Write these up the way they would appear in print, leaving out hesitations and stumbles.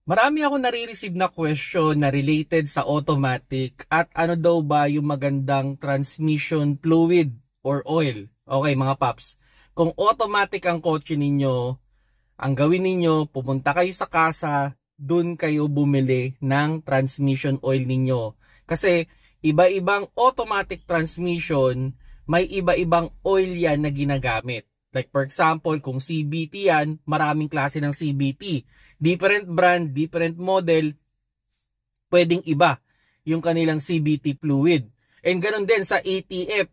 Marami ako nare-receive na question na related sa automatic at ano daw ba yung magandang transmission fluid or oil. Okay mga paps, kung automatic ang kotse ninyo, ang gawin ninyo, pumunta kayo sa kasa, dun kayo bumili ng transmission oil ninyo. Kasi iba-ibang automatic transmission, may iba-ibang oil yan na ginagamit. Like for example, kung CVT yan, maraming klase ng CVT. Different brand, different model, pwedeng iba yung kanilang CVT fluid. And ganun din sa ATF,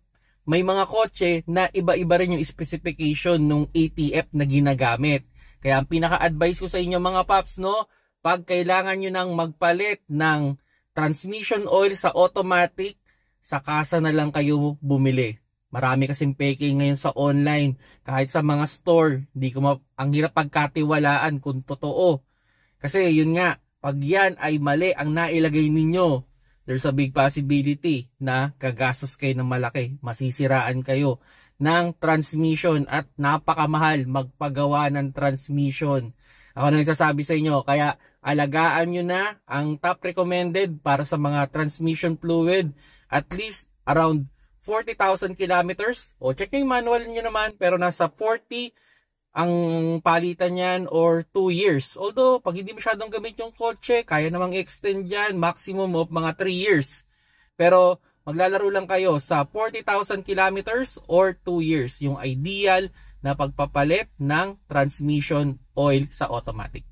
may mga kotse na iba-iba rin yung specification ng ATF na ginagamit. Kaya ang pinaka-advice ko sa inyo mga paps, no, pag kailangan nyo nang magpalit ng transmission oil sa automatic, sa kasa na lang kayo bumili. Marami kasing peking ngayon sa online, kahit sa mga store, ang hirap pagkatiwalaan kung totoo. Kasi yun nga, pag yan ay mali ang nailagay ninyo, there's a big possibility na gagastos kayo ng malaki. Masisiraan kayo ng transmission at napakamahal magpagawa ng transmission. Ako na nagsasabi sa inyo, kaya alagaan nyo na ang top recommended para sa mga transmission fluid, at least around 40,000 kilometers. O check yung manual nyo naman, pero nasa 40 ang palitan yan or 2 years. Although, pag hindi masyadong gamit yung kotse, kaya namang extend yan, maximum of mga 3 years. Pero, maglalaro lang kayo sa 40,000 kilometers or 2 years. Yung ideal na pagpapalit ng transmission oil sa automatic.